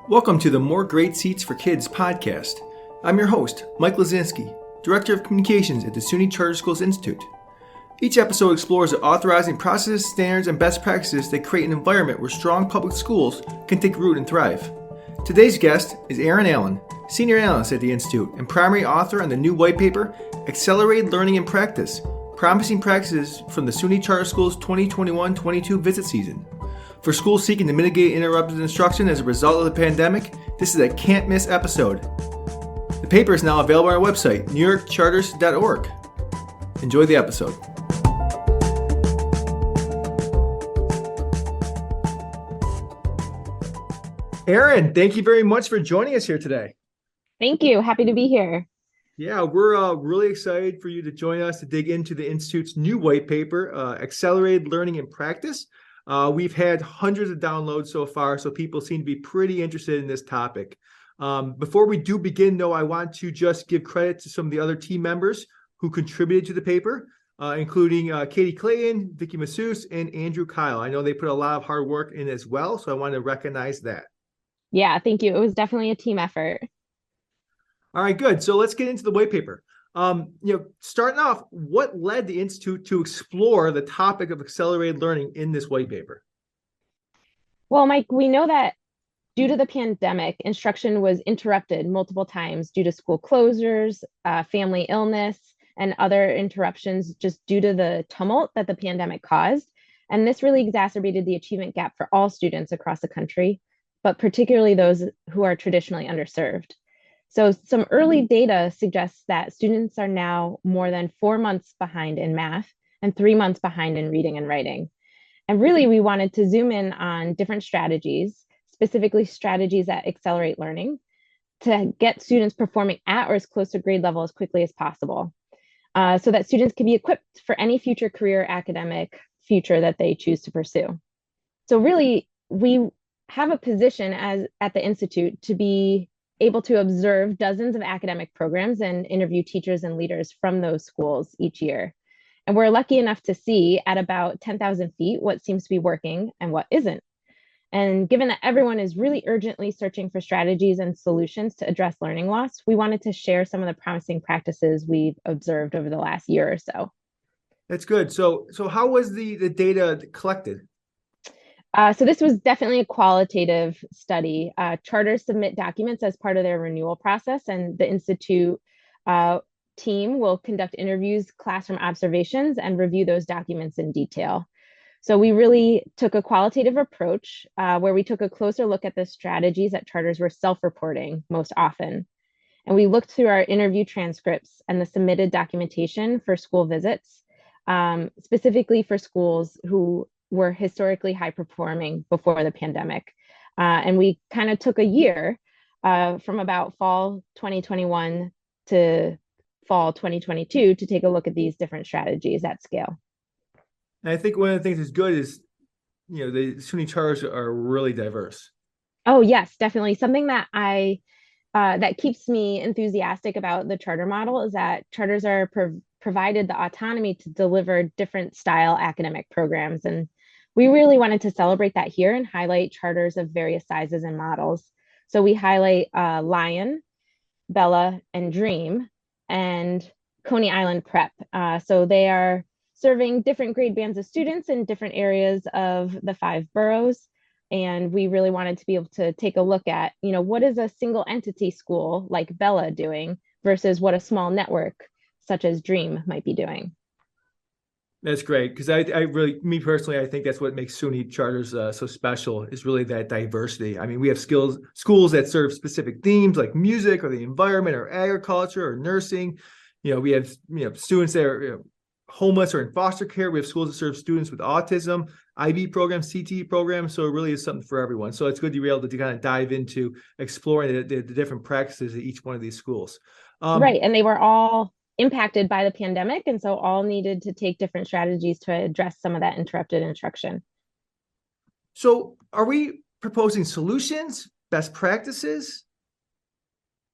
Welcome to the More Great Seats for Kids podcast. I'm your host, Mike Lesczinski, Director of Communications at the SUNY Charter Schools Institute. Each episode explores the authorizing processes, standards, and best practices that create an environment where strong public schools can take root and thrive. Today's guest is Erin Allen, Senior Analyst at the Institute and primary author on the new white paper, Accelerated Learning and Practice, Promising Practices from the SUNY Charter Schools 2021-22 visit season. For schools seeking to mitigate interrupted instruction as a result of the pandemic, this is a can't-miss episode. The paper is now available on our website, newyorkcharters.org. Enjoy the episode. Erin, thank you very much for joining us here today. Thank you. Happy to be here. Yeah, we're really excited for you to join us to dig into the Institute's new white paper, Accelerated Learning and Practice. We've had hundreds of downloads so far, so people seem to be pretty interested in this topic. Before we do begin, though, I want to just give credit to some of the other team members who contributed to the paper, including Katie Clayton, Vicky Masseuse, and Andrew Kyle. I know they put a lot of hard work in as well, so I want to recognize that. Yeah, thank you. It was definitely a team effort. All right, good. So let's get into the white paper. Starting off, what led the Institute to explore the topic of accelerated learning in this white paper? Well, Mike, we know that due to the pandemic, instruction was interrupted multiple times due to school closures, family illness, and other interruptions just due to the tumult that the pandemic caused. And this really exacerbated the achievement gap for all students across the country, but particularly those who are traditionally underserved. So some early data suggests that students are now more than 4 months behind in math and 3 months behind in reading and writing. And really, we wanted to zoom in on different strategies, specifically strategies that accelerate learning, to get students performing at or as close to grade level as quickly as possible, so that students can be equipped for any future career academic future that they choose to pursue. So really, we have a position at the Institute to be able to observe dozens of academic programs and interview teachers and leaders from those schools each year. And we're lucky enough to see at about 10,000 feet what seems to be working and what isn't. And given that everyone is really urgently searching for strategies and solutions to address learning loss, we wanted to share some of the promising practices we've observed over the last year or so. That's good. So how was the data collected? So this was definitely a qualitative study. Charters submit documents as part of their renewal process, and the Institute team will conduct interviews, classroom observations, and review those documents in detail. So we really took a qualitative approach where we took a closer look at the strategies that charters were self-reporting most often. And we looked through our interview transcripts and the submitted documentation for school visits, specifically for schools who were historically high performing before the pandemic. And we kind of took a year from about fall 2021 to fall 2022 to take a look at these different strategies at scale. And I think one of the things that's good is, the SUNY charters are really diverse. Oh, yes, definitely. Something that that keeps me enthusiastic about the charter model is that charters are provided the autonomy to deliver different style academic programs. And we really wanted to celebrate that here and highlight charters of various sizes and models. So we highlight Lion, Bella, and Dream, and Coney Island Prep. So they are serving different grade bands of students in different areas of the 5 boroughs. And we really wanted to be able to take a look at, what is a single entity school like Bella doing versus what a small network such as Dream might be doing. That's great, because I really, me personally, I think that's what makes SUNY charters so special, is really that diversity. I mean, we have schools that serve specific themes like music or the environment or agriculture or nursing. We have students that are homeless or in foster care. We have schools that serve students with autism, IB programs, CTE programs. So it really is something for everyone. So it's good to be able to kind of dive into exploring the different practices at each one of these schools. Right, and they were all impacted by the pandemic, and so all needed to take different strategies to address some of that interrupted instruction. So are we proposing solutions, best practices?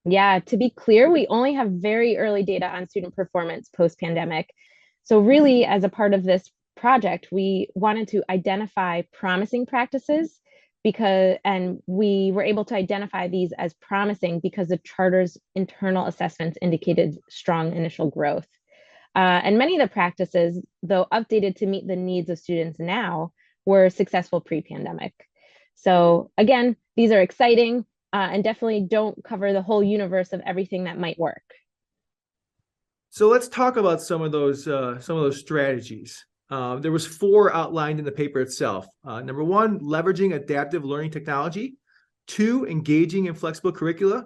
Yeah, to be clear, we only have very early data on student performance post-pandemic. So really, as a part of this project, we wanted to identify promising practices and we were able to identify these as promising because the charter's internal assessments indicated strong initial growth. And many of the practices, though updated to meet the needs of students now, were successful pre-pandemic. So again, these are exciting and definitely don't cover the whole universe of everything that might work. So let's talk about some of those strategies. There was 4 outlined in the paper itself. Number 1, leveraging adaptive learning technology. 2, engaging in flexible curricula.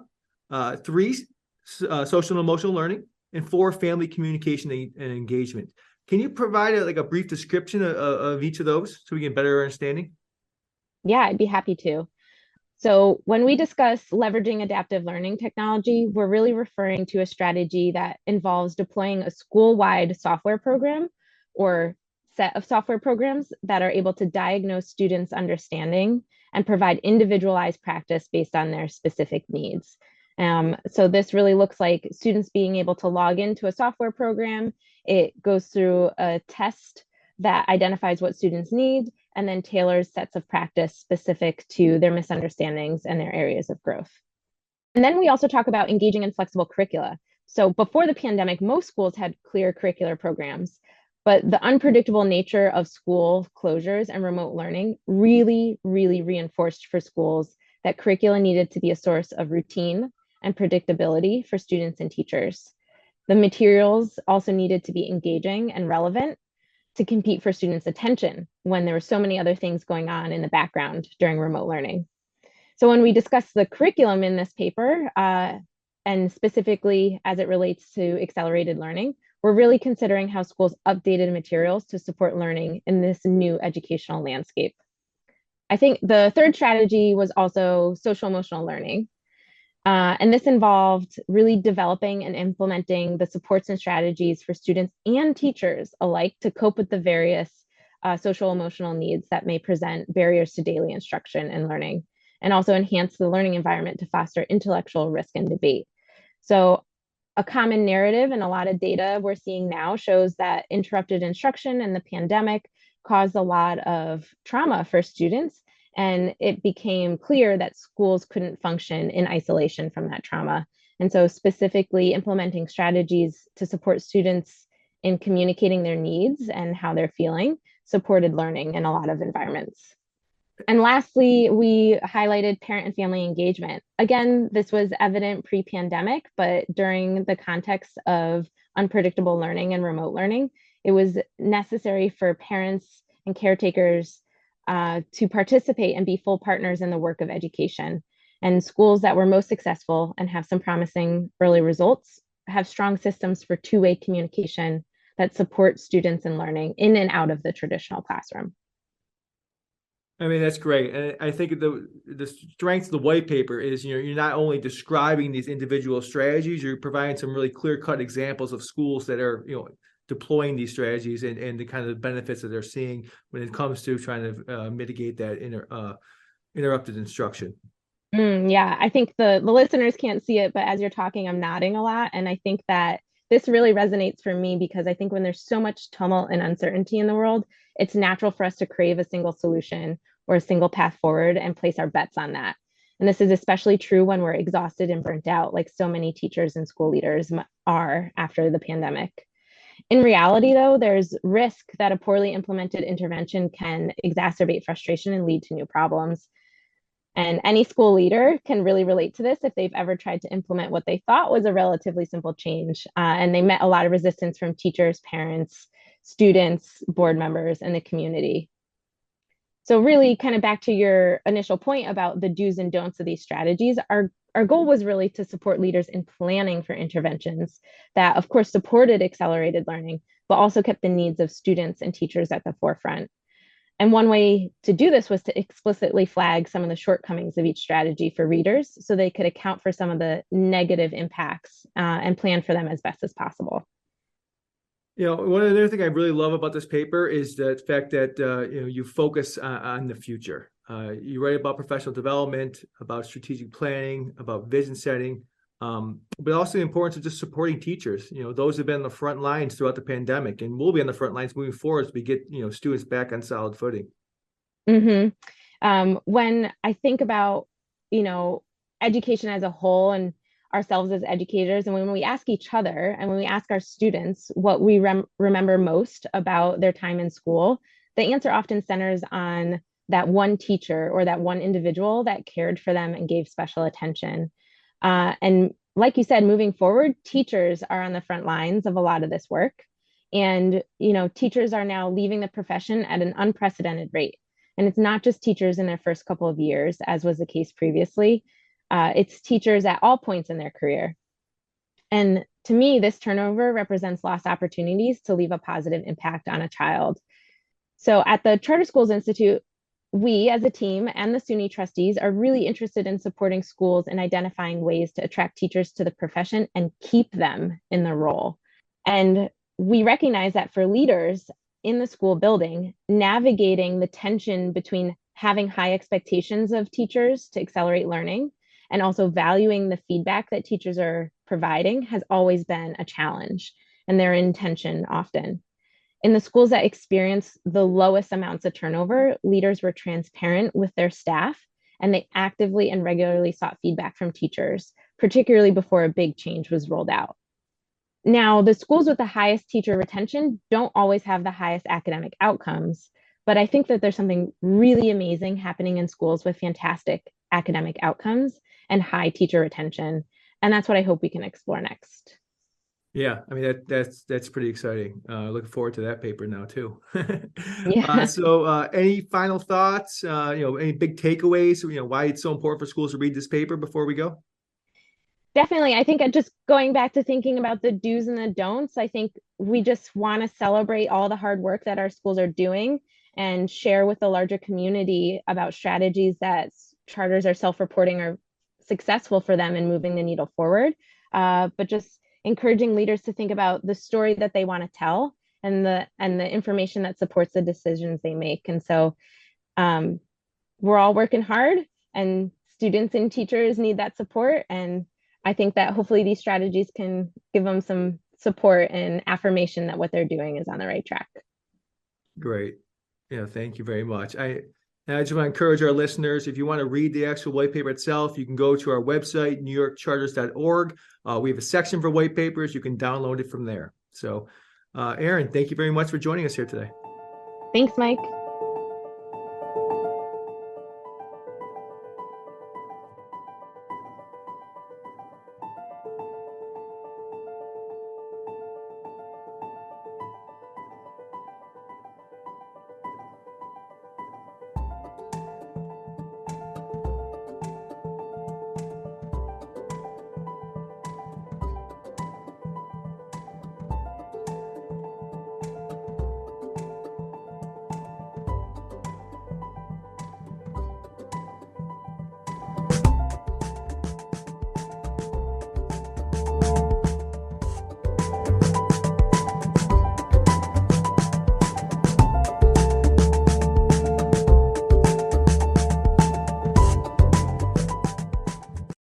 3, social and emotional learning. And 4, family communication and engagement. Can you provide a brief description of each of those so we get better understanding? Yeah, I'd be happy to. So when we discuss leveraging adaptive learning technology, we're really referring to a strategy that involves deploying a school-wide software program or set of software programs that are able to diagnose students' understanding and provide individualized practice based on their specific needs. So this really looks like students being able to log into a software program. It goes through a test that identifies what students need and then tailors sets of practice specific to their misunderstandings and their areas of growth. And then we also talk about engaging in flexible curricula. So before the pandemic, most schools had clear curricular programs, but the unpredictable nature of school closures and remote learning really reinforced for schools that curricula needed to be a source of routine and predictability for students and teachers. The materials also needed to be engaging and relevant to compete for students' attention when there were so many other things going on in the background during remote learning. So when we discuss the curriculum in this paper, and specifically as it relates to accelerated learning, we're really considering how schools updated materials to support learning in this new educational landscape. I think the third strategy was also social emotional learning. And this involved really developing and implementing the supports and strategies for students and teachers alike to cope with the various social emotional needs that may present barriers to daily instruction and learning, and also enhance the learning environment to foster intellectual risk and debate. So a common narrative and a lot of data we're seeing now shows that interrupted instruction and the pandemic caused a lot of trauma for students. And it became clear that schools couldn't function in isolation from that trauma. And so specifically implementing strategies to support students in communicating their needs and how they're feeling supported learning in a lot of environments. And lastly, we highlighted parent and family engagement. Again, this was evident pre-pandemic, but during the context of unpredictable learning and remote learning, it was necessary for parents and caretakers to participate and be full partners in the work of education. And schools that were most successful and have some promising early results have strong systems for two-way communication that support students in learning in and out of the traditional classroom. I mean, that's great. And I think the strength of the white paper is, you're not only describing these individual strategies, you're providing some really clear-cut examples of schools that are, deploying these strategies and the kind of benefits that they're seeing when it comes to trying to mitigate that interrupted instruction. Yeah, I think the listeners can't see it, but as you're talking, I'm nodding a lot. And I think that this really resonates for me because I think when there's so much tumult and uncertainty in the world, it's natural for us to crave a single solution or a single path forward and place our bets on that. And this is especially true when we're exhausted and burnt out, like so many teachers and school leaders are after the pandemic. In reality, though, there's risk that a poorly implemented intervention can exacerbate frustration and lead to new problems. And any school leader can really relate to this if they've ever tried to implement what they thought was a relatively simple change. And they met a lot of resistance from teachers, parents, students, board members, and the community. So really kind of back to your initial point about the do's and don'ts of these strategies, our goal was really to support leaders in planning for interventions that, of course, supported accelerated learning, but also kept the needs of students and teachers at the forefront. And one way to do this was to explicitly flag some of the shortcomings of each strategy for readers so they could account for some of the negative impacts and plan for them as best as possible. One of the other things I really love about this paper is the fact that you focus on the future. You write about professional development, about strategic planning, about vision setting, but also the importance of just supporting teachers. Those have been on the front lines throughout the pandemic, and will be on the front lines moving forward as we get students back on solid footing. Mm-hmm. When I think about, you know, education as a whole and ourselves as educators, and when we ask each other and when we ask our students what we remember most about their time in school, the answer often centers on that one teacher or that one individual that cared for them and gave special attention. And like you said, moving forward, teachers are on the front lines of a lot of this work. And, teachers are now leaving the profession at an unprecedented rate. And it's not just teachers in their first couple of years, as was the case previously. It's teachers at all points in their career. And to me, this turnover represents lost opportunities to leave a positive impact on a child. So at the Charter Schools Institute, we as a team and the SUNY trustees are really interested in supporting schools and identifying ways to attract teachers to the profession and keep them in the role. And we recognize that for leaders in the school building, navigating the tension between having high expectations of teachers to accelerate learning and also valuing the feedback that teachers are providing has always been a challenge, and they're in tension often. In the schools that experience the lowest amounts of turnover, leaders were transparent with their staff and they actively and regularly sought feedback from teachers, particularly before a big change was rolled out. Now, the schools with the highest teacher retention don't always have the highest academic outcomes, but I think that there's something really amazing happening in schools with fantastic academic outcomes and high teacher retention. And that's what I hope we can explore next. Yeah, I mean that's pretty exciting. Looking forward to that paper now too. Yeah. So any final thoughts? Any big takeaways? Why it's so important for schools to read this paper before we go? Definitely. I think just going back to thinking about the do's and the don'ts, I think we just want to celebrate all the hard work that our schools are doing and share with the larger community about strategies that charters are self-reporting are successful for them in moving the needle forward. But just encouraging leaders to think about the story that they want to tell and the information that supports the decisions they make. And so we're all working hard, and students and teachers need that support. And I think that hopefully these strategies can give them some support and affirmation that what they're doing is on the right track. Great. Yeah, thank you very much. I just want to encourage our listeners, if you want to read the actual white paper itself, you can go to our website, newyorkcharters.org. We have a section for white papers. You can download it from there. So, Erin, thank you very much for joining us here today. Thanks, Mike.